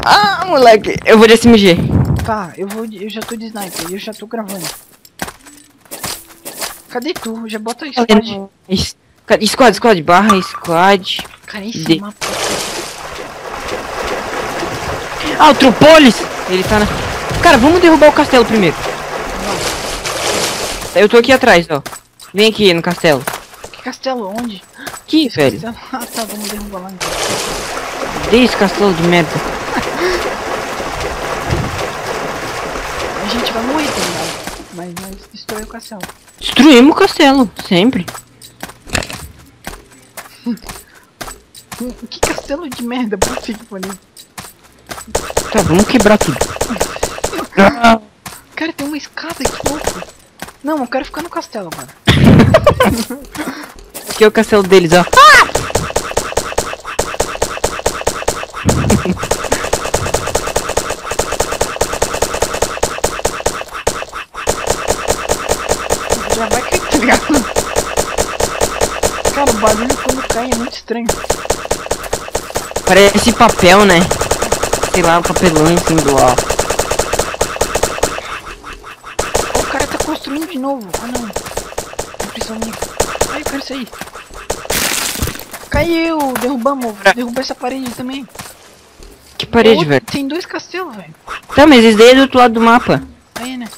Ah, moleque. Eu vou de SMG. Tá, eu já tô de sniper, eu já tô gravando. Cadê tu? Já bota squad. Squad, barra squad. Cara, esse mapa. Ah, o Tropolis! Ele tá na... Cara, vamos derrubar o castelo primeiro. Eu tô aqui atrás, ó. Vem aqui no castelo. Que castelo? Onde? Aqui, velho. Castelo? Ah, tá, vamos derrubar lá então. Dei esse castelo de merda. A gente vai morrer, tá ligado? Mas nós destruímos o castelo. Destruímos o castelo, sempre. Que castelo de merda, puta que pariu. Tá, vamos quebrar tudo. Cara, tem uma escada, que louco. Não, eu quero ficar no castelo agora. Aqui é o castelo deles, ó. Já vai cair, tá ligado? Cara, o barulho quando cai é muito estranho. Parece papel, né? Sei lá, papelão em cima do ó. O cara tá construindo de novo. Ah, não. Não precisa nem. Ai, eu quero sair. Caiu! Derrubamos. Derrubou essa parede também. Que parede, velho? Tem dois castelos, velho. Tá, mas esse daí é do outro lado do mapa. Aí, né?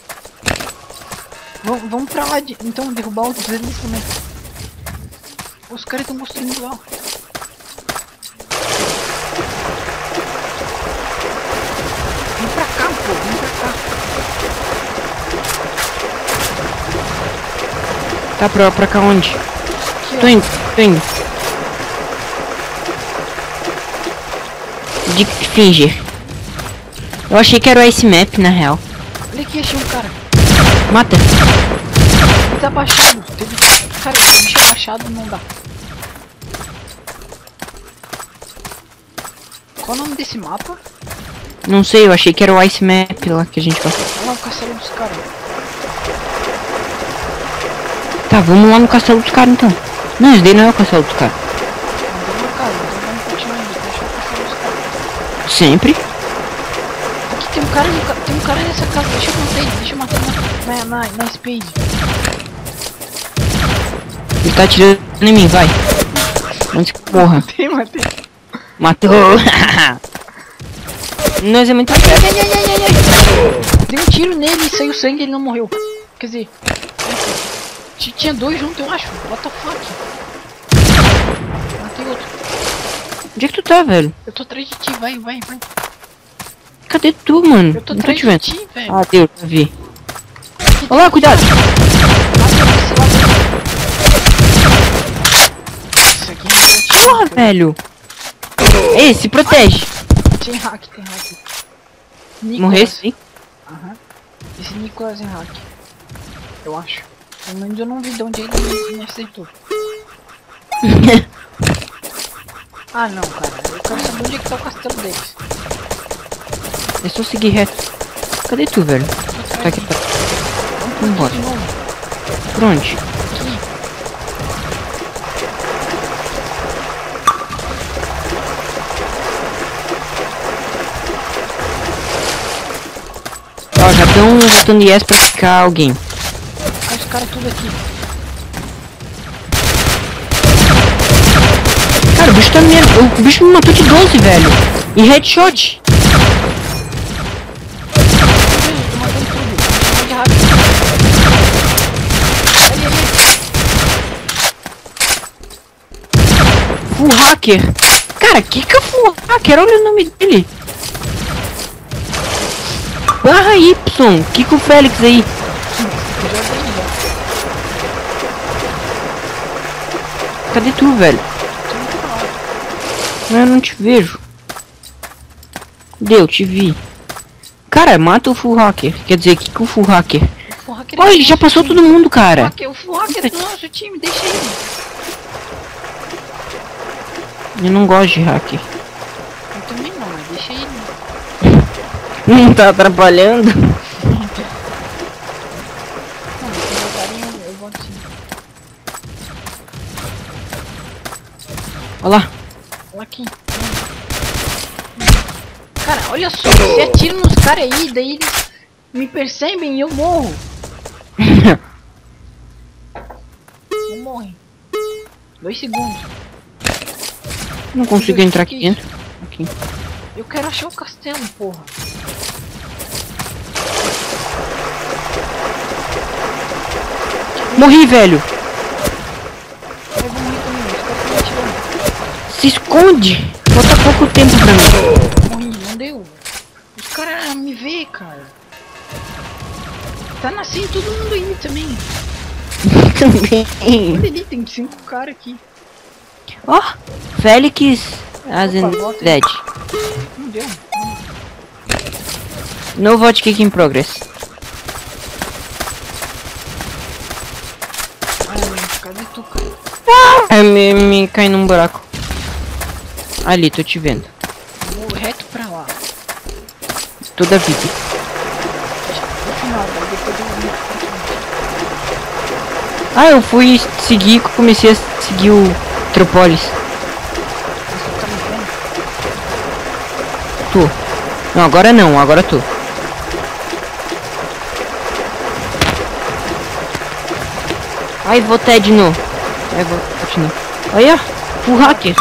Vamos pra lá, então, derrubar outros deles também. Os caras estão construindo lá. Vem pra cá, pô. Vem pra cá. Tá, pra cá onde? Aqui, Tô ó. indo, tô indo. De Finger. Eu achei que era o Ice Map, na real. Olha aqui, achei um cara. Mata. Ele tá abaixado. Cara, esse bicho abaixado não dá. Qual o nome desse mapa? Não sei, eu achei que era o Ice Map lá que a gente passou. Olha lá o castelo dos caras. Tá, vamos lá no castelo dos caras então. Não, esse daí não é o castelo dos caras. Mandou meu cara, então vamos continuar indo. Deixa o castelo dos caras. Sempre. Aqui tem um cara nessa casa. Deixa eu matar ele. Deixa eu matar na Spade. Ele tá atirando em mim, vai. Antes que porra. Matei. Matou. Nós é muito Ai. Dei um tiro nele e saiu sangue e ele não morreu. Quer dizer, tinha dois juntos, eu acho. What the fuck? Matei outro. Onde é que tu tá, velho? Eu tô atrás de ti, vai. Cadê tu, mano? Eu tô Não atrás te vendo. de ti, velho. Ah, Deus, eu vi. Olha lá, cuidado. Isso aqui é Porra, velho. Ei, se protege. Tem hack. Nicolas. Morrer sim. Aham. Esse Nicolas é hack. Eu acho. Pelo menos eu não vi de onde ele me aceitou. Ah não, cara. Eu quero saber onde é que tá o castelo deles. É só seguir reto. Cadê tu, velho? Tá aqui, tá. Vamos embora. de novo. Por onde? Aqui. Ó, já estão botando yes pra ficar alguém. Olha os caras tudo aqui. Cara, o bicho tá me... O bicho me matou de 12, velho. E headshot. Tô matando tudo. Chamou de hack. Aí. Full hacker. Cara, que é full hacker? Olha o nome dele. Barra Y. Kiko Félix aí. Cadê tu, velho? Eu não te vejo. Deu, te vi. Cara, mata o full hacker. Quer dizer, Kiko full hacker. Olha, ele já passou todo mundo, cara. O full hacker é do nosso time, deixa ele. Eu não gosto de hacker. Eu também não, mas deixa ele. Não tá atrapalhando? Eu volto sim. Olha lá. Olha aqui. Cara, olha só, você atira nos caras aí, daí eles me percebem e eu morro. Eu morro. 2 segundos. Não consigo entrar aqui dentro. Aqui. Eu quero achar o castelo, porra. Morri, velho. Eu vou morrer também, os caras estão atirando. Se esconde. Falta pouco tempo pra mim. Morri, não deu. Os caras me vê, cara. Tá nascendo todo mundo aí também. Também. Olha ali, tem 5 caras aqui. Ó, Félix volta aí. Dead. Não deu. No vote kick in progress. Ai, mano, cadê tu, cara? Me cai num buraco. Ali, tô te vendo. Vou reto pra lá. Toda a vida. No final, daí depois eu vou pra frente. Ah, eu fui seguir, comecei a seguir o Tropolis. Mas tu tá me vendo? Tô. Não, agora não, agora tô. Ai, vou Ted de novo. Ai, vou de novo. Olha, full hacker.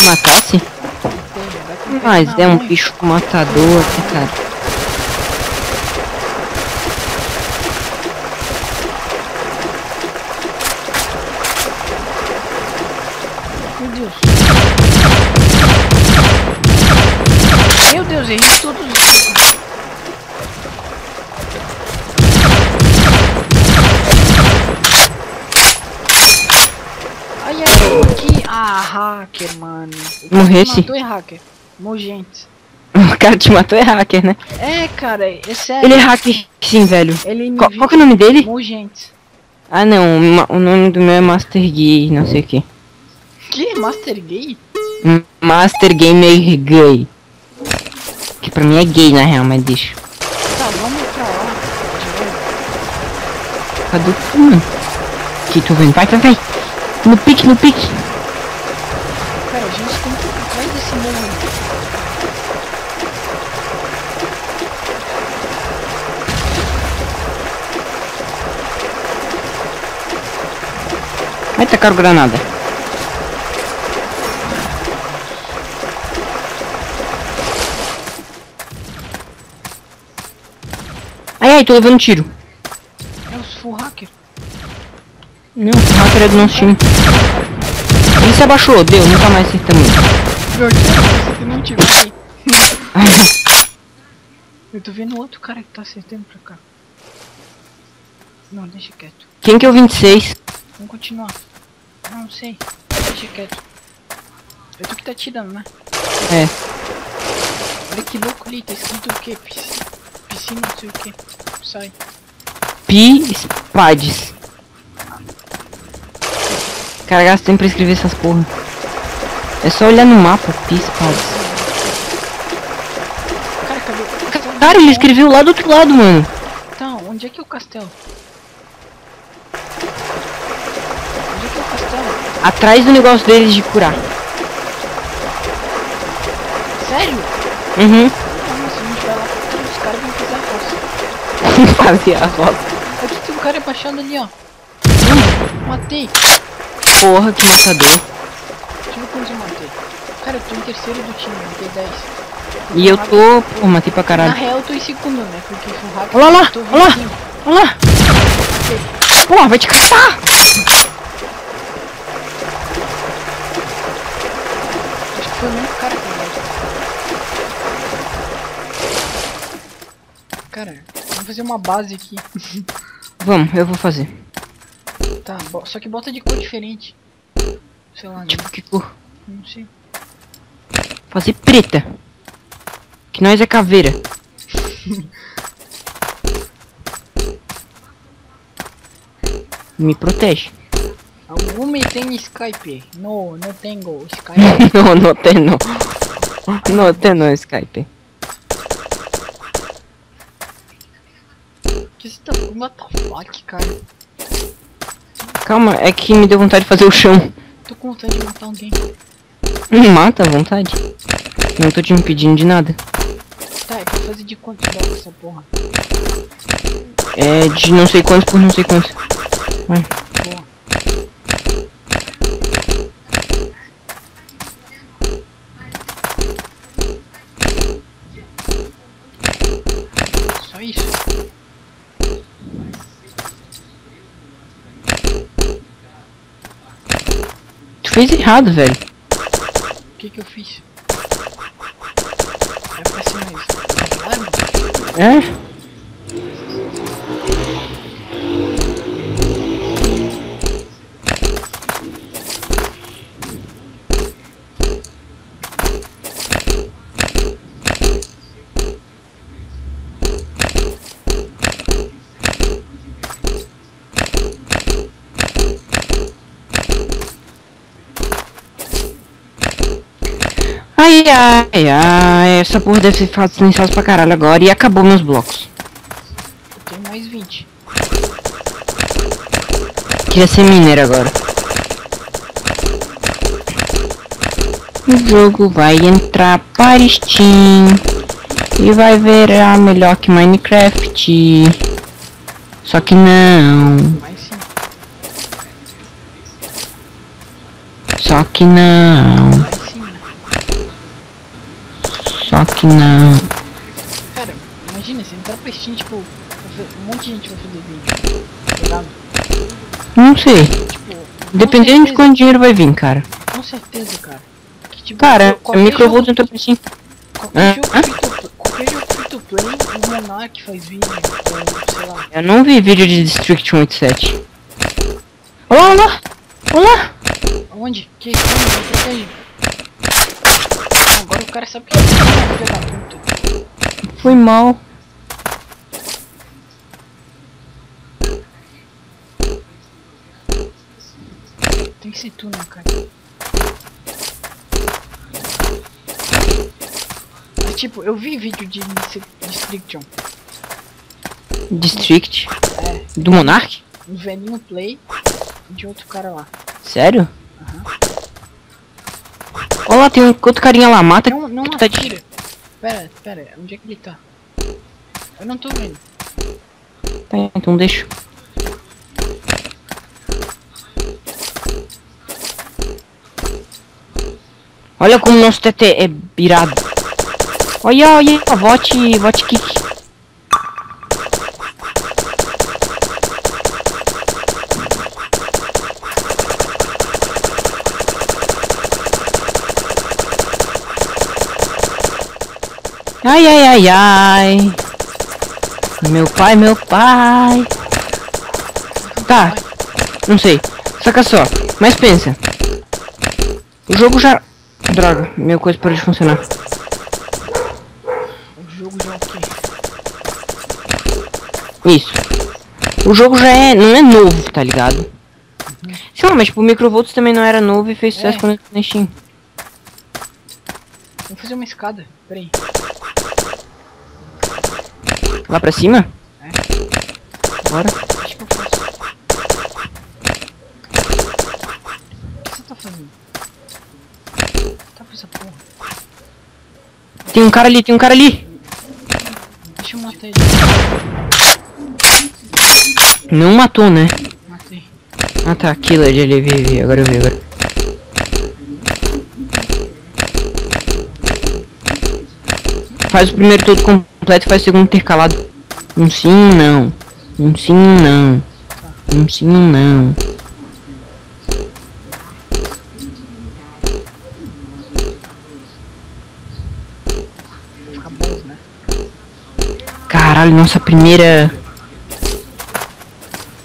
Matasse? Mas é um bicho matador, cara. Meu Deus. Meu Deus, errei todos os... Ai, ai, aqui. Ah, hacker, mano. Morresse? Matou é hacker. Mogente. O cara te matou é hacker, né? É, cara, é sério. Ele é hacker sim, velho. Ele me Qual que é o nome dele? Mogente. Ah não, o nome do meu é Master Gay, não sei o que. Que? Master Gay? Master Gamer Gay. Que pra mim é gay na real, mas deixa. Tá, vamos pra lá. Cadê tu, mano? Aqui, tô vendo. Vai, vai, vai. No pique, no pique. Cara, a gente tem que ir atrás desse morro aí. Vai tacar o granada. Ai, ai, tô levando tiro. É os full hacker. Não, o hacker é do nosso time. Ele se abaixou, deu, nunca mais acertamos. Meu Deus, você não tirou aqui. Ai, Eu tô vendo outro cara que tá acertando pra cá. Não, deixa quieto. quem que é o 26? Vamos continuar. Não sei. Deixa quieto. É tu que tá tirando, né? É. Olha que louco ali, tá escrito o quê? Piscina, não sei o quê. Sai. Spades. Cara, gasta tempo pra escrever essas porra. É só olhar no mapa, Spades. Cara, cadê o castelo? Cara, ele escreveu lá do outro lado, mano. Então, onde é que é o castelo? Onde é que é o castelo? Atrás do negócio deles de curar. Sério? Uhum. Não, se a gente vai lá, os caras vão fazer a roça. Fazia a roça. Aqui tem um cara abaixado ali, ó. Matei. Porra, que matador. Deixa eu ver quantos eu matei. Cara, eu tô em terceiro do time, matei 10. E eu tô... Pô, matei pra Na caralho. real eu tô em segundo, né? Porque o hacker... Olha lá, matou olha lá. 25. Olha lá. Porra, vai te caçar. Acho que foi o mesmo cara que vai. Cara, vamos fazer uma base aqui. Vamos, eu vou fazer. Tá, só que bota de cor diferente. Sei lá, Tipo, que cor? não sei. Fazer preta. Que nós é caveira. Me protege. Alguma tem Skype? Não tenho Skype. Não, não tem não. Não, até não, Skype. Que você tá... What the fuck, cara? Calma, é que me deu vontade de fazer o chão. Tô com vontade de matar alguém. Me mata à vontade. Não tô te impedindo de nada. Tá, eu vou fazer de quantos blocos essa porra? É de não sei quantos por não sei quantos. Vai. Boa. Só isso? Tu fez errado, velho. O que eu fiz? É pra cima isso. É? Ai, ai, ai, essa porra deve ser fato silenciosa pra caralho agora e acabou meus blocos. Eu tenho mais 20. Queria ser mineiro agora. O jogo vai entrar para Steam e vai virar melhor que Minecraft. Só que não. Mais sim. Só que não. Mais sim. Só que não. Cara, imagina, se entrar pra Steam, tipo, um monte de gente vai fazer vídeo. Ligado? Não sei. Tipo, Dependendo de quanto dinheiro vai vir, cara. com certeza, cara. Que, tipo, Cara, qualquer microvolts jogo- entrou pra Steam. Qualquer jogo free to play, o Monark faz vídeo, ou sei lá. Eu não vi vídeo de District 187. Olá, olá! Olá! Onde? Que? Onde? Protege. Agora o cara sabe que é filho da puta. Foi mal. Tem que ser tu, né, cara? Mas, tipo, eu vi vídeo de Distriction. District? É, Do Monark? um velhinho play de outro cara lá. Sério? Olá, tem um outro carinha lá, mata. Não que tu tá de... atira. Pera, onde é que ele tá? Eu não tô vendo. Tá, então deixa. Olha como nosso TT é virado. Olha, olha, vote kick. Ai, ai, ai, ai. Meu pai, meu pai. Tá, não sei. Saca só, mas pensa. O jogo já... Droga, minha coisa parou de funcionar. O jogo já é o quê? Isso. O jogo já é... não é novo, tá ligado? Sei lá, mas tipo, o Microvolts também não era novo e fez sucesso quando entrou na Steam. Vamos fazer uma escada. Pera aí. Lá pra cima? É. Bora. Acho que eu faço. O que você tá fazendo? Tá com essa porra. Tem um cara ali, tem um cara ali. Deixa eu matar ele. Não matou, né? Matei. Ah tá, killer de ali, vi, agora eu vi, agora. Faz o primeiro todo completo e faz o segundo intercalado. Um sim, não. Um sim, não. Um sim, não. Fica bom, né? Caralho, nossa primeira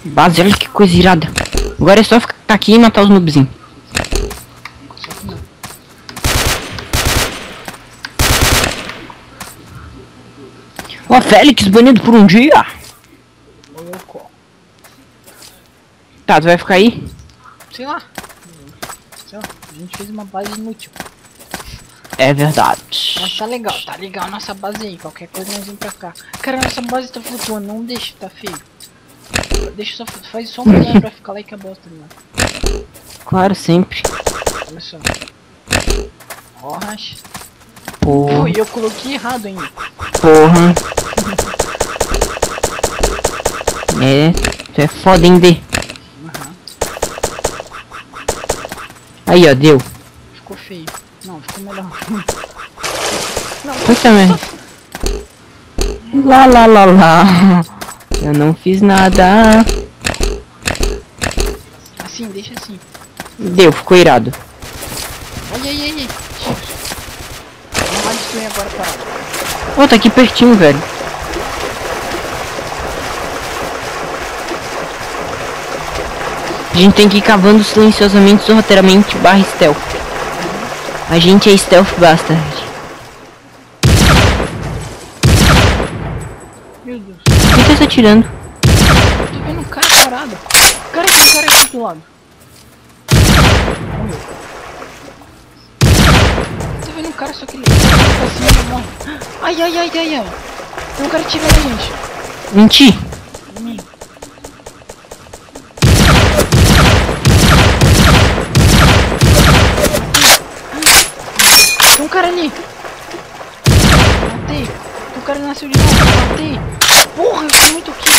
base, olha que coisa irada. Agora é só ficar aqui e matar os noobzinhos. Só que não. Ó, Félix, banido por um dia. Ô louco. Tá, tu vai ficar aí? Sei lá. Sei lá. A gente fez uma base inútil. É verdade. Mas tá legal a nossa base aí. Qualquer coisa nós vamos pra cá. Cara, nossa base tá flutuando, não deixa, tá feio. Deixa só, faz só um lugar pra ficar lá e acabou, tá ligado? Claro, sempre. Olha só. Ó, racha. Porra. Ui, eu coloquei errado ainda. Porra. É, tu é foda, hein, D. Aham. Aí, ó, deu. Ficou feio. Não, ficou melhor. Não, Foi também. Lá, lá, lá, lá. Eu não fiz nada. assim, deixa assim. Deu, ficou irado. Ai, ai, ai, ai. Vamos lá destruir agora, parado. Ô, tá aqui pertinho, velho. A gente tem que ir cavando silenciosamente, sorrateiramente, barra stealth. A gente é stealth bastard. Meu Deus. Quem tá atirando? Eu tô vendo um cara parado. Cara aqui do lado. Morreu. Tô vendo um cara, só que ele tá assim, ele morre. Ai, ai, ai, ai, ai. Tem um cara tirando a gente. Menti. Em mim. Tem um cara ali. Matei. O cara nasceu de novo. Matei. Porra, eu fiz muito kill.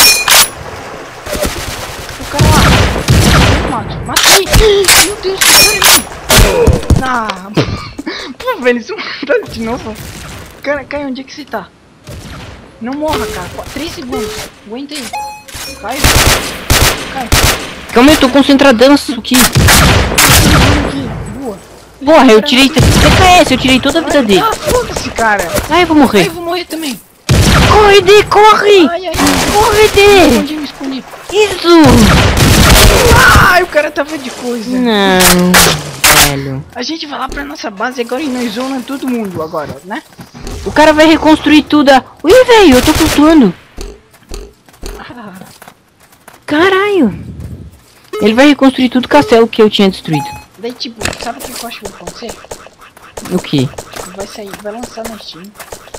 O cara lá. Eu mato. Matei. Meu Deus, que cara ali. Ah. Pô, velho, isso mata de novo. Cara, cai, onde é que você tá? Não morra, cara. 3 segundos. Aguenta aí. Cai. Cai. Calma aí, eu tô concentradaço aqui. Aqui. Boa. Porra, eu tirei... DKS, eu tirei toda a vida dele. Ah, foda-se, cara. Ai, eu vou Ai, morrer. eu vou morrer também. Corre, D, corre! Ai, ai, Corre, D! me escondi. Isso! Ai, o cara tava de coisa. Não, velho. A gente vai lá pra nossa base agora e nós zona todo mundo agora, né? O cara vai reconstruir tudo. Ui, velho, eu tô flutuando. Ah, Caralho. Ele vai reconstruir tudo o castelo que eu tinha destruído. daí, tipo, sabe o que eu acho que vai acontecer? O que? Tipo, vai lançar na Steam.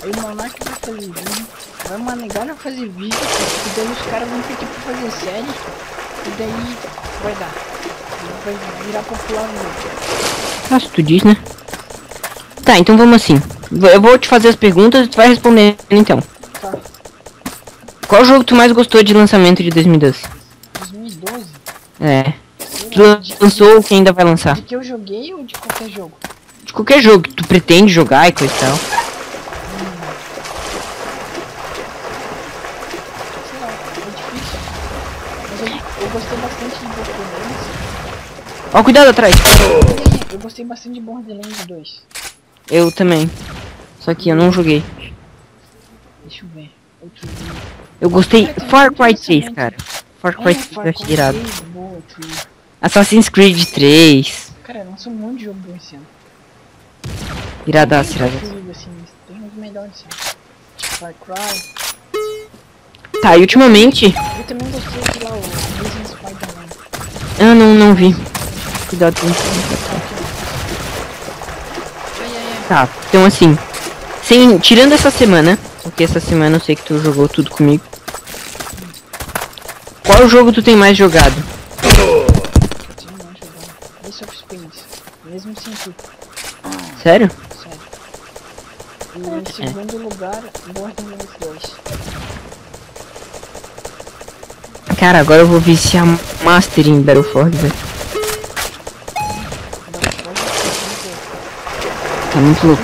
Aí o Monark vai fazer vídeo. Vai uma negada fazer vídeo. E daí os caras vão ter que fazer série. E daí vai dar. Vai virar popular mesmo. Nossa, tu diz, né? Tá, então vamos assim. Eu vou te fazer as perguntas e tu vai responder então. Tá. Qual jogo tu mais gostou de lançamento de 2012? 2012? É. Sei Que lá, lançou ou que ainda vai lançar? de que eu joguei ou de qualquer jogo? De qualquer jogo que tu pretende jogar e coisa e tal. Sei lá, é difícil. Mas eu gostei bastante de Borderlands. Ó, cuidado atrás. Eu gostei bastante de Borderlands 2. Eu também. Só que eu não joguei. Deixa eu ver. Outro jogo. Eu gostei. Cara, tem Far muito Cry 3, lançamento. cara. Far Cry 3 Far eu achei Cry irado. 3, boa, também. Assassin's Creed 3. Cara, lançou um monte de jogo bom esse ano. Iradaço, Tem iradaço. preferido, assim, mas tem os melhores, assim. Tipo Far Cry. Tá, e ultimamente... Eu também gostei de lá, o Amazing Spider-Man. Eu não vi. Cuidado com isso. Ai, ai, ai. Tá, então assim... tirando essa semana, porque essa semana eu sei que tu jogou tudo comigo. Qual jogo tu tem mais jogado? Eu tinha mais jogado. Ace of Spades. Mesmo sem tu. Sério? Sério. E em segundo lugar, Borderlands 2. Cara, agora eu vou viciar Master em Battleford, velho. Tá muito louco.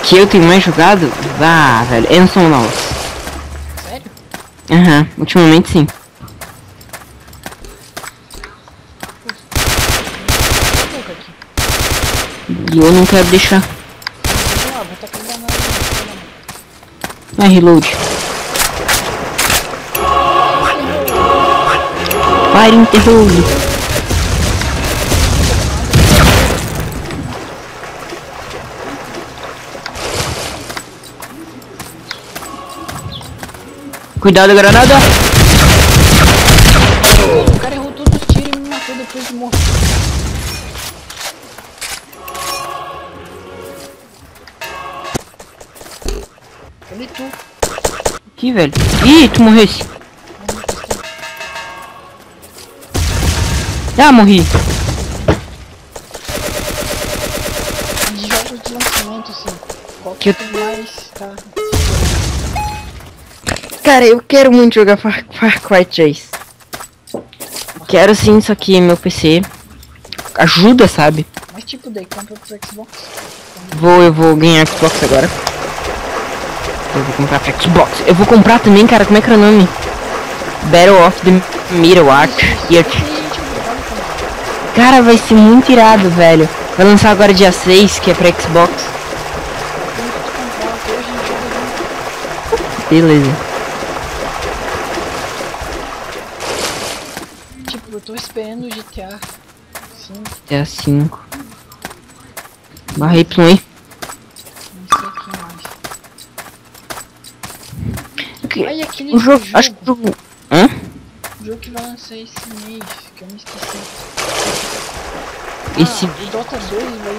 Que eu tenho mais jogado? Ah, velho, Anson Laws. Sério? Aham, ultimamente sim. Tá louco aqui. E eu não quero deixar. Vou tacar granada. Ah, reload. Fire in the hole. Cuidado, granada. O cara errou todos os tiros e me matou depois de morrer. Cadê tu? Aqui, velho. Ih, tu morresse. Ah, morri. De jogos de lançamento, assim. Qual Que que tu mais tá? Cara, eu quero muito jogar Far Cry 3. Quero sim, só que meu PC ajuda, sabe? Mas tipo, daí compra pro Xbox. Eu vou ganhar Xbox agora. Eu vou comprar pra Xbox. Eu vou comprar também, cara, como é que era o nome? Battle of the Middle Arc. Cara, vai ser muito irado, velho. Vai lançar agora dia 6, que é pra Xbox. Beleza. Tipo, eu tô esperando o GTA 5. GTA 5. Barra Y aí. Não sei o que mais. Ai, aquele O jogo, acho que o jogo... Hã? O jogo que vai lançar esse mês, que eu me esqueci. Esse... O Dota 2 vai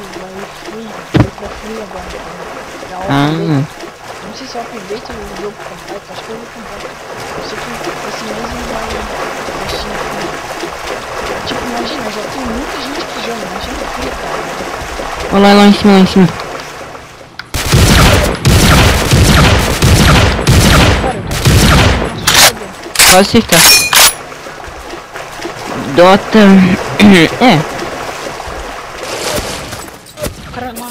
pra free agora. Não sei se eu aproveito o jogo pra comprar, acho que eu vou comprar. Eu sei que esse mês ele vai investir. Tipo, imagina, já tem muita gente que joga, imagina o free, cara. Olha lá em cima, lá em cima. Cara, Pode acertar. Dota... é. o cara lá.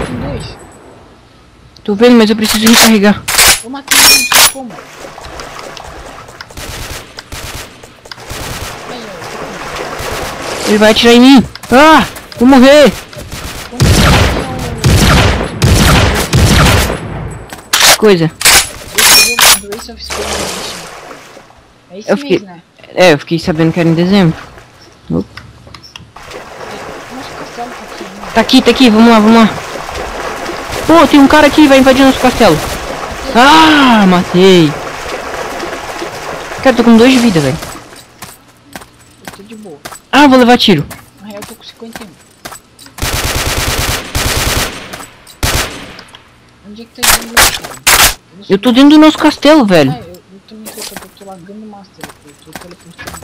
Tem dois. Tô vendo, mas eu preciso recarregar. Eu matei um, não sei como. Aí, Ele vai atirar em mim. Ah! Vou morrer. Que coisa. esse jogo do Ace of Spades é esse Eu fiquei... mês, né? É, eu fiquei sabendo que era em dezembro. Opa. Nosso castelo tá aqui, né? Tá aqui, vamos lá. Pô, tem um cara aqui, vai invadir nosso castelo. Ah, matei. Cara, eu tô com 2 de vida, velho. Eu tô de boa. Ah, vou levar tiro. Na real, eu tô com 51. Onde é que tá esse jogo, cara? Eu tô dentro do nosso castelo, velho. Ah, eu também tô lagando o Master. Eu tô teleportando.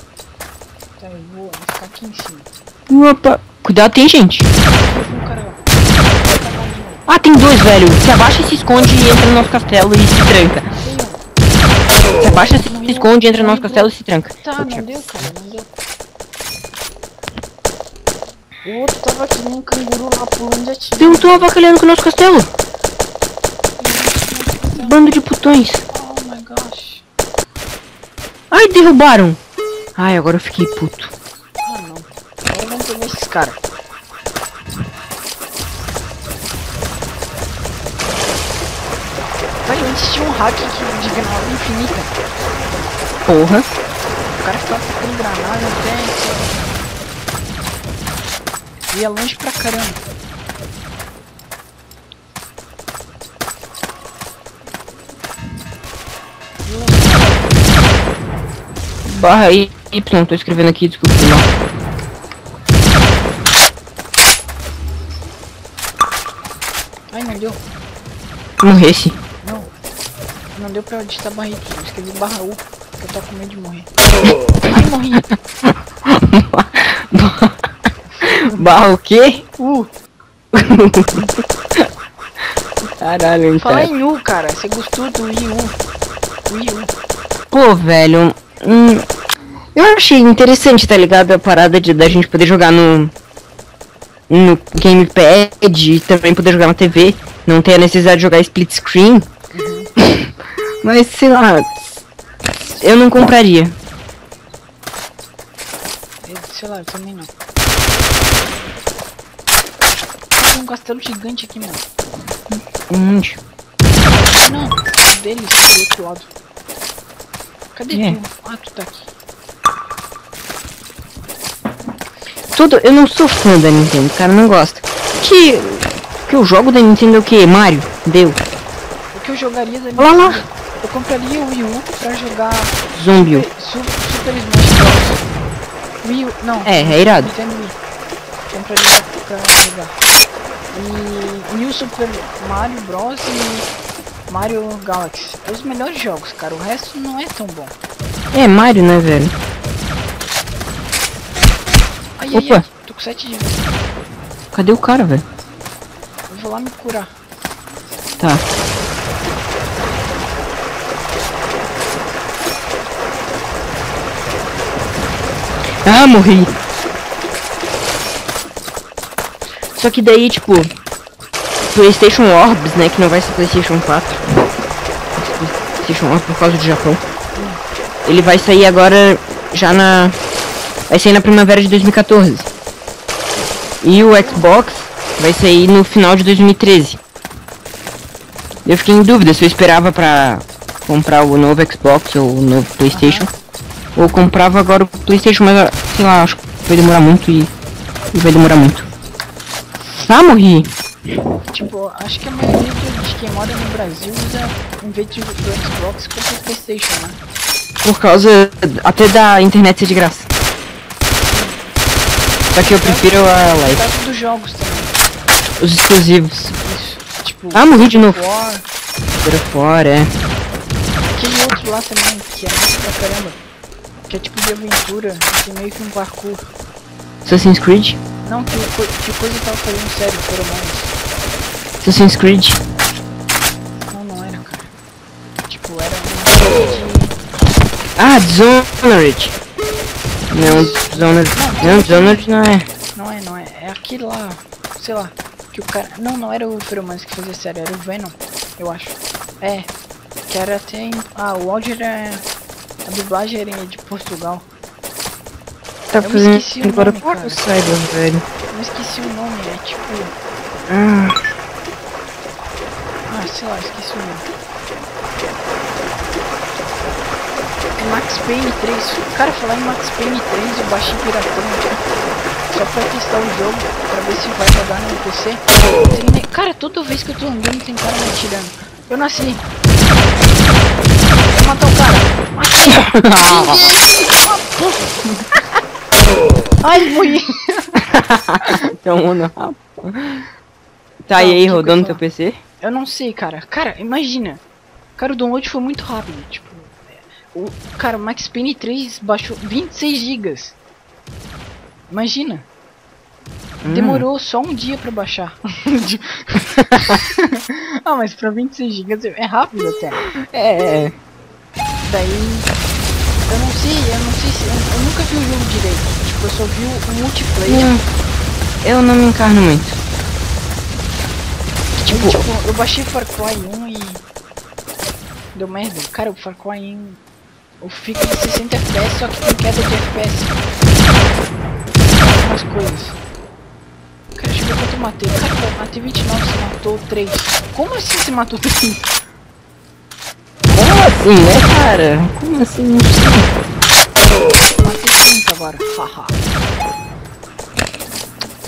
Tá, eu vou ficar aqui em cima. Opa. Cuidado, tem gente. Tem um cara lá. Ah, tem 2, velho. Se abaixa, se esconde e entra no nosso castelo e se tranca. Se abaixa, se esconde, entra no nosso castelo e se tranca. Tá, não deu, cara, não deu. O outro tava aqui nem um canguru lá pulando e atirando. Tem um tô avacalhando com o nosso castelo. Bando de putões. Oh my gosh. Ai, derrubaram. Ai, agora eu fiquei puto. Ah não. Agora vamos pegar esses caras. Vai, antes tinha um hack de granada infinita. Porra. O cara ficava tacando granada até... ia longe pra caramba. Barra Y, tô escrevendo aqui, desculpa. Não. Ai, não deu. Morresse. Não deu pra digitar barra Y. Eu escrevi barra U, porque eu tô com medo de morrer. Ai, morri. Barra o quê? Caralho, Fala cara. em U, cara. Você gostou do Wii U? Wii U. Pô, velho. Eu achei interessante, tá ligado? A parada da gente poder jogar no gamepad e também poder jogar na TV. Não ter a necessidade de jogar split screen. Mas, sei lá. Eu não compraria. Sei lá, eu também não. Tem um castelo gigante aqui, mano. Onde? Não, deles, do outro lado. Cadê tu? Ah, tu tá aqui. Eu não sou fã da Nintendo, cara, não gosto. Que eu jogo da Nintendo é o que? Mario? Deu. O que eu jogaria da Olha lá. Eu compraria o Wii U pra jogar Zombie. Super Smash Bros. Wii U, não. É irado. Nintendo Wii. Compraria pra jogar. E o Super Mario Bros e Mario Galaxy. Os melhores jogos, cara. O resto não é tão bom. É Mario, né, velho? Ai, Opa. ai, tô com 7 de vida. Cadê o cara, velho? Eu vou lá me curar. Tá. Ah, morri. Só que daí, tipo, PlayStation Orbs, né, que não vai ser PlayStation 4. PlayStation Orbs por causa do Japão. Ele vai sair agora já na... Vai sair na primavera de 2014. E o Xbox vai sair no final de 2013. Eu fiquei em dúvida se eu esperava pra comprar o novo Xbox ou o novo PlayStation. Ou comprava agora o PlayStation, mas sei lá, acho que vai demorar muito e vai demorar muito. Ah, morri! Tipo, acho que a maioria de quem mora no Brasil usa, em vez de do Xbox, compra o PlayStation, né? Por causa até da internet ser de graça. Só que eu prefiro a Por Live. causa dos jogos também. Os exclusivos. Isso. Tipo, Ah, morri de novo. War, Por fora, é. aquele outro lá também, que é massa pra caramba. Que é tipo de aventura, que é meio que um parkour. Assassin's Creed. Não, que coisa eu tava fazendo sério, feromonas. Assassin's Creed. Não era, cara. Tipo, era uma coisa de... Ah, Dishonored. Não, Dishonored. Não, Dishonored não é. Não é. É aquele lá, sei lá. Que o cara... Não era o Feromonas que fazia série, era o Venom, eu acho. É. Que era até em... Ah, o áudio era... A dublagem era de Portugal. Tá Eu fazendo esqueci o agora nome, por cara. Cyber, velho. Eu esqueci o nome, é tipo... Ah, Ah, sei lá, esqueci o nome. É Max Payne 3. Cara, falar em Max Payne 3, eu baixei piratão, tipo, só pra testar o jogo, pra ver se vai rodar no PC. Cara, toda vez que eu tô andando tem cara me atirando. Eu nasci. Vou matar o cara. Matei. Ai, morri. então não. Tá, e aí, rodando no teu PC? Eu não sei, cara. Cara, imagina. Cara, o download foi muito rápido. Tipo, o Max Payne 3 baixou 26 GB. Imagina. Demorou só um dia pra baixar. Ah, mas pra 26 GB é rápido até. É. Daí... Eu não sei se... Eu nunca vi o jogo direito. Tipo, eu só vi o multiplayer. Eu não me encarno muito. Tipo, eu baixei Far Cry 1 e... Deu merda. Cara, o Far Cry 1... Eu fico de 60 FPS, só que tem queda de FPS. Algumas coisas. Cara, deixa eu ver quanto eu matei. Cara, eu matei 29, você matou 3. Como assim você matou 3? Como assim, né, cara? Como assim? Não sei. Matei 30 agora. Haha.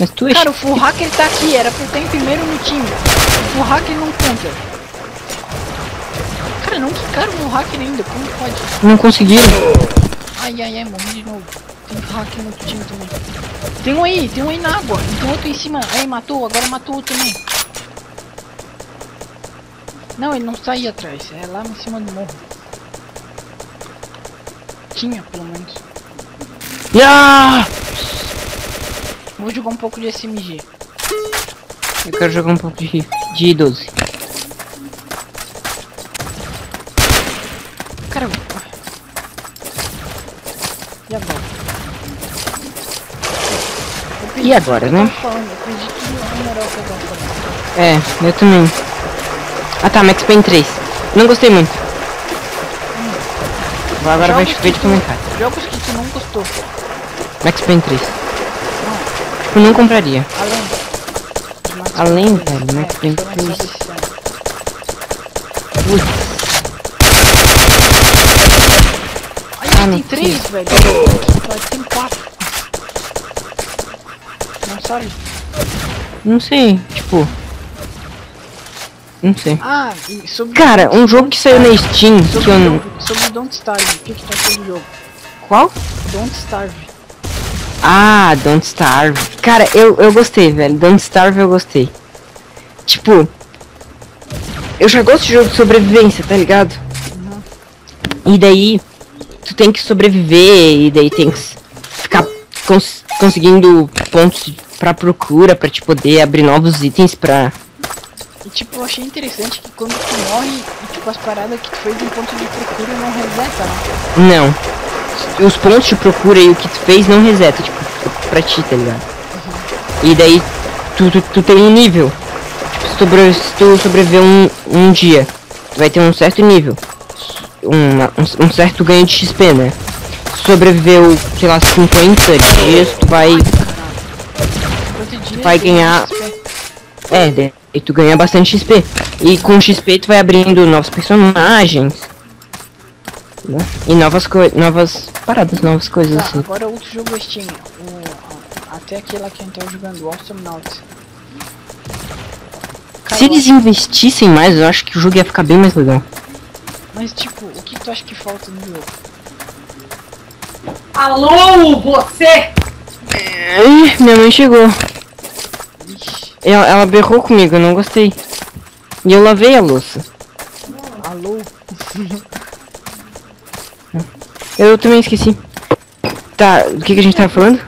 Mas tu é... Cara, o Full Hacker tá aqui. Era pra eu estar em primeiro no time. O Full Hacker não conta. Cara, não quicaram no hacker ainda. Como pode? Não conseguiram. Ai, morri de novo. Tem hacker no outro time também. Tem um aí na água. E tem outro em cima. Aí, matou. Agora matou outro também. Não, ele não está aí atrás. É lá em cima do morro. Tinha, pelo menos. Ah! Vou jogar um pouco de SMG. Eu quero jogar um pouco de 12. Cara, e agora? E agora, né? Eu perdi tudo no numeral que eu tava falando. É, eu também. Ah tá, Max Payne 3. Não gostei muito. Agora vai chover de comentário. Jogos que tu não gostou. Max Payne 3. Tipo, não compraria. Além, velho, Max Payne 3. Ai, tem 3, velho. Tem 4. Não sabe? Não sei, tipo... Não sei. Ah, e sobre... Cara, um jogo que saiu na Steam, que eu não... Sobre Don't Starve, o que tá sendo o jogo? Qual? Don't Starve. Ah, Don't Starve. Cara, eu gostei, velho. Don't Starve eu gostei. tipo, eu já gosto de jogo de sobrevivência, tá ligado? E daí, tu tem que sobreviver, e daí tem que ficar conseguindo pontos pra procura, pra te poder abrir novos itens pra... E tipo, eu achei interessante que quando tu morre, e, tipo, as paradas que tu fez em ponto de procura não reseta, né? Não. Os pontos de procura e o que tu fez não reseta, tipo, pra ti, tá ligado? E daí, tu tem um nível. Tipo, se tu sobreviver um dia, tu vai ter um certo nível. Um certo ganho de XP, né? Se sobreviveu, sei lá, 50 dias, tu vai ganhar... E tu ganha bastante XP. E com XP tu vai abrindo novos personagens, né? E novas paradas, novas coisas Tá, assim. agora outro jogo Steam, até aquele que a gente tava jogando, o Awesome Nauts. Se eles investissem mais, eu acho que o jogo ia ficar bem mais legal. Mas tipo, o que tu acha que falta no jogo? Alô, você! Minha mãe chegou. Ixi, Ela berrou comigo, eu não gostei. E eu lavei a louça. alô? Eu também esqueci. Tá, o que a gente tava falando?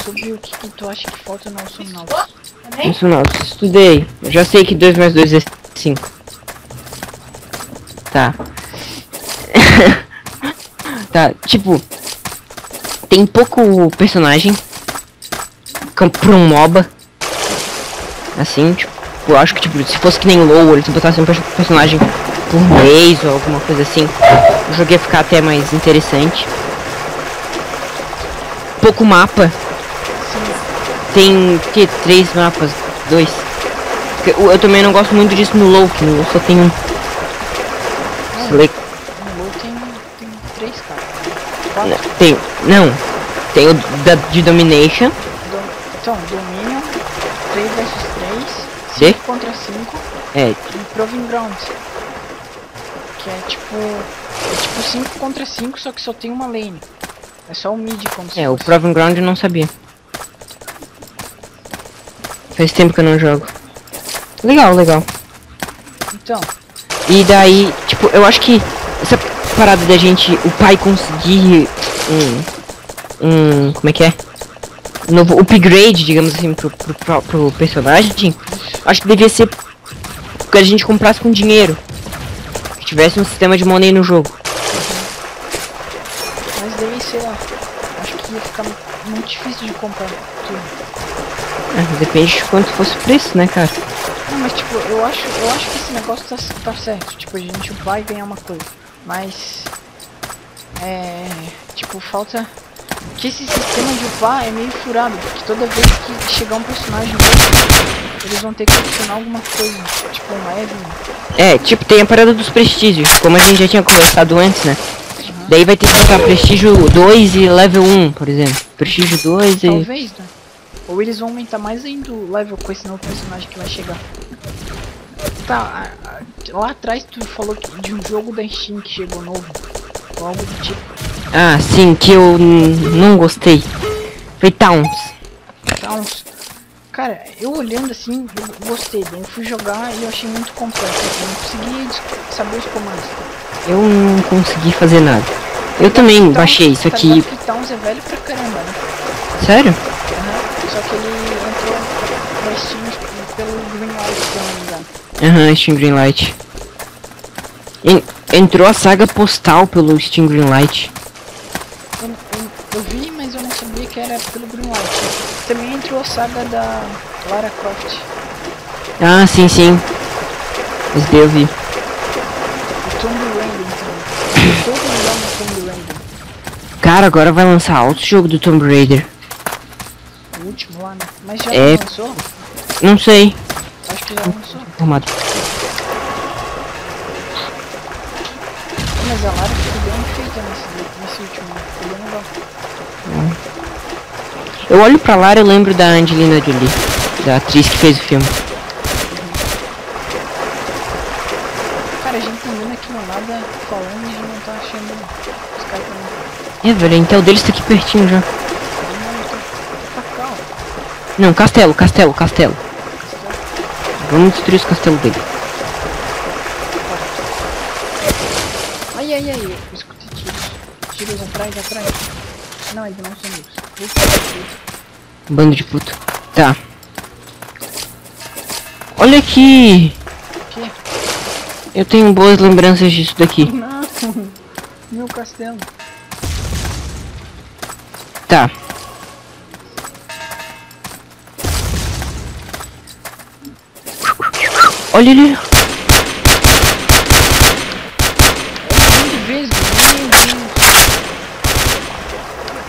Sobre o que tu acha que falta no Awesome Nauts. Isso não, estudei. Eu já sei que 2 mais 2 é 5. Tá. Tá, tipo, tem pouco personagem pra um MOBA. Assim, tipo, eu acho que tipo, se fosse que nem LoL, eles botassem um personagem por mês ou alguma coisa assim, o jogo ia ficar até mais interessante. Pouco mapa. Tem que 3 mapas, 2. Eu também não gosto muito disso no LoL, que no LoL só tem um. No LoL tem 3, cara. 4. Tem o de Domination. Então, Dominion, 3 vs 3, De? 5 contra 5 É, e Proving Grounds. Que é tipo 5 contra 5, só que só tem uma lane. É só o mid como se o fosse. Proving Ground eu não sabia. Faz tempo que eu não jogo. Legal, legal. Então, E daí, tipo, eu acho que essa parada da gente, o pai conseguir como é que é? Novo upgrade, digamos assim, pro personagem, acho que devia ser que a gente comprasse com dinheiro. Que tivesse um sistema de money no jogo. mas daí, sei lá, acho que ia ficar muito difícil de comprar tudo. Depende de quanto fosse o preço, né, cara? Não, mas tipo, eu acho que esse negócio tá certo. Tipo, a gente vai ganhar uma coisa. Mas tipo, falta que esse sistema de upar é meio furado, porque toda vez que chegar um personagem novo, eles vão ter que adicionar alguma coisa, tipo um level. Tipo, tem a parada dos prestígios, como a gente já tinha conversado antes, né? Daí vai ter que botar prestígio 2 e level 1, por exemplo. Prestígio 2 e... Talvez, né? Ou eles vão aumentar mais ainda o level com esse novo personagem que vai chegar. Tá, lá atrás tu falou de um jogo da Steam que chegou novo, ou algo do tipo. Ah, sim, que eu não gostei. Foi Towns. Towns. Cara, eu olhando assim, eu gostei, daí eu fui jogar e eu achei muito complexo. Eu não consegui saber os comandos. Eu não consegui fazer nada. Eu também baixei isso aqui. Que Towns é velho pra caramba, né? Sério? Só que ele entrou na Steam pelo Greenlight, se eu não me engano. Aham, Steam Greenlight. Entrou a saga postal pelo Steam Greenlight. Eu vi, mas eu não sabia que era pelo Greenlight. Também entrou a saga da Lara Croft. Ah, sim, sim. Esse daí eu vi. O Tomb Raider também. Todo mundo ama Tomb Raider. Cara, agora vai lançar outro jogo do Tomb Raider. O último lá, né? Mas já É. lançou? Não sei. Acho que já lançou. Formado. Mas a Lara ficou bem feita nesse último, né? Ficou bem legal. Eu olho pra Lara e lembro da Angelina Jolie, da atriz que fez o filme. Cara, a gente tá vendo aqui no nada falando e a gente não tá achando os caras também. Velho, então o deles tá aqui pertinho já. Tá calmo. Não, castelo. Vamos destruir os castelos dele. Ai, ai, ai, eu escutei tiros. Tiros atrás, atrás. Não, eles não são amigos. Bando de puto. Tá. Olha aqui. O quê? Eu tenho boas lembranças disso daqui. Não, meu castelo. Tá. Olha ele. De vez, meu Deus.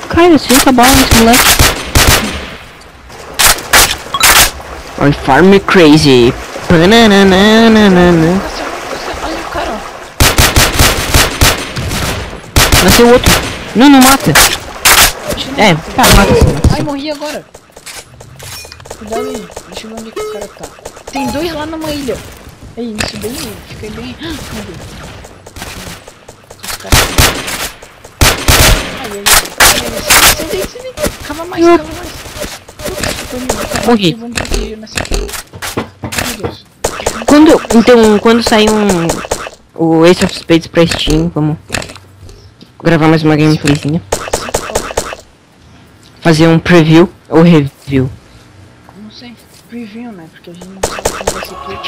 Cara, você tá bala nesse moleque. Olha, Farm Crazy. Bananana. Olha o cara, ó. Nasceu outro. Não, não mata. É, tá, mata sim. Ai, morri agora. Cuidado aí. Deixa eu ver onde é que o cara tá. Tem dois lá numa ilha. Ei, isso bem, fiquei bem. Meu Deus. Os caras. Ai, ai, ai. Senta aí. Cava mais, cava mais. Morri. Vamos proteger nessa aqui. Meu Deus. Quando sair o Ace of Spades pra Steam, vamos gravar mais uma gameplayzinha. Fazer um preview ou review. Não sei. Preview, né? Porque a gente não sabe como vai ser tudo.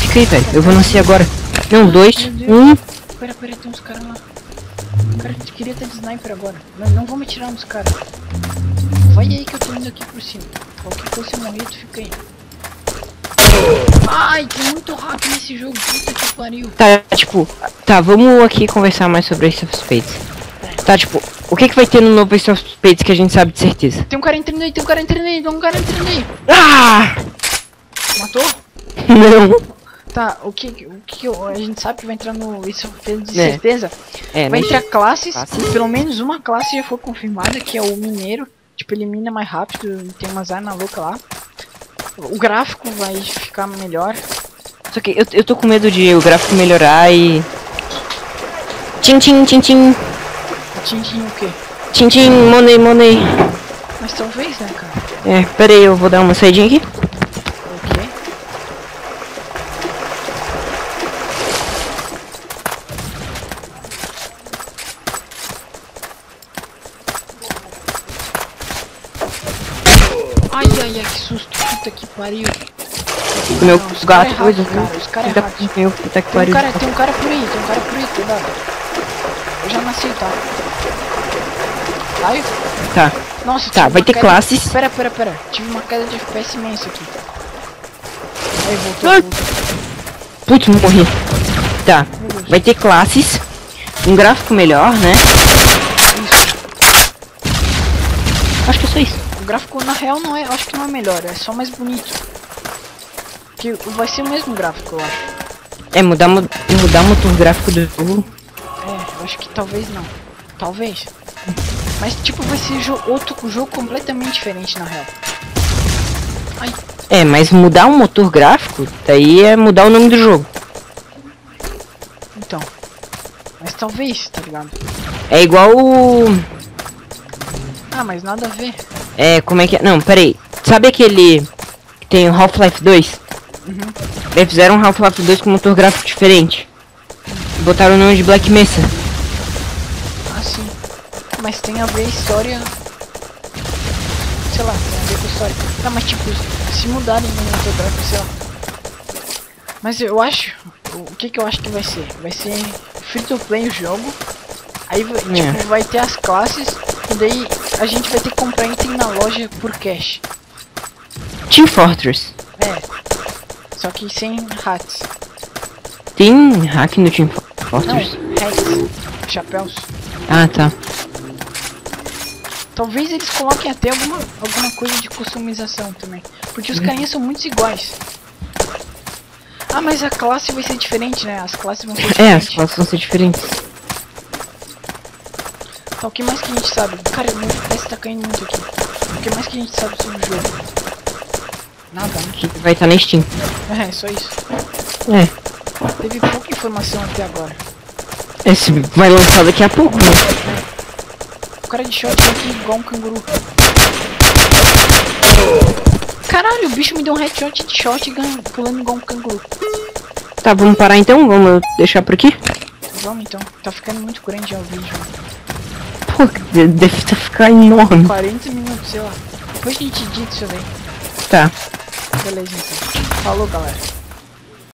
Fica aí, velho. Eu vou nascer agora. Não, 2, 1. Pera, tem uns caras lá. Cara, eu queria estar de sniper agora. Não vou me tirar uns caras. Vai aí que eu tô indo aqui por cima. Qualquer coisa se eu morrer, tu fica aí. Ai, tem muito hack nesse jogo. Puta que pariu. Tá, tipo, tá, vamos aqui conversar mais sobre Ace of Spades. Tá, tipo, o que vai ter no novo Ace of Spades que a gente sabe de certeza? Tem um cara entrando aí, Ah! Matou? Não. Tá, a gente sabe que vai entrar no Ace of Spades de certeza. É, Vai mas... entrar classes, pelo menos uma classe já foi confirmada, que é o mineiro. Tipo, elimina mais rápido, tem umas armas loucas lá. O gráfico vai ficar melhor. Só que eu tô com medo de o gráfico melhorar e... Tchim, tchim, tchim, tchim. Tintin o quê? Tchim, tchim, money, money. Mas talvez, né, cara? É, pera aí, eu vou dar uma saidinha aqui. Ok. Ai, que susto. Puta que pariu. Meu Não, os gato, cara é coisa. hack, cara. Os caras é hack. Meu, puta que Tem um pariu. cara por aí, cuidado. Eu já nasci, tá? Vai? Tá. Nossa, Tá, tive vai uma ter queda- classes. Pera. Tive uma queda de FPS imensa aqui. Aí, voltou. Ai. Putz, morri. Tá, vai ter classes. Um gráfico melhor, né? Acho que é só isso. O gráfico, na real, não é, acho que não é melhor, é só mais bonito. Que vai ser o mesmo gráfico, eu acho. É, mudar o motor gráfico do jogo. É, eu acho que talvez não. Talvez. Mas, tipo, vai ser outro jogo completamente diferente, na real. Ai, É, mas mudar o motor gráfico, daí é mudar o nome do jogo. então. Mas talvez, tá ligado? É igual o... Ah, mas nada a ver. É, como é que é? Não, pera aí. Sabe aquele que tem o Half-Life 2? Eles fizeram um Half-Life 2 com motor gráfico diferente. Botaram o nome de Black Mesa. Ah, sim. Mas tem a ver a história. Sei lá, tem a ver com a história. Tá, mas tipo, se mudarem no motor gráfico, sei lá. Mas eu acho. O que eu acho que vai ser? Vai ser free to play o jogo. Aí tipo, vai ter as classes. E daí a gente vai ter que comprar item na loja por cash. Team Fortress. É. Só que sem hats. Tem hack no Team Não, Fortress? hats. Chapéus. Ah, tá. Talvez eles coloquem até alguma coisa de customização também. Porque os carinhas são muito iguais. Ah, mas a classe vai ser diferente, né? As classes vão ser É, as diferentes. classes vão ser diferentes. Tá, o que mais que a gente sabe? Cara, meu FPS tá caindo muito aqui. O que mais que a gente sabe sobre o jogo? Nada, né? Que vai estar na Steam. É, só isso. É. Teve pouca informação até agora. Esse vai lançar daqui a pouco, né? O cara de shot aqui igual um canguru. Caralho, o bicho me deu um headshot de shotgun pulando igual um canguru. Tá, vamos parar então? Vamos deixar por aqui? Vamos então, tá ficando muito grande já o vídeo. Pô, deve ficar enorme. 40 minutos, sei lá. Depois a gente edita isso daí. Tá. Beleza então. Falou, galera.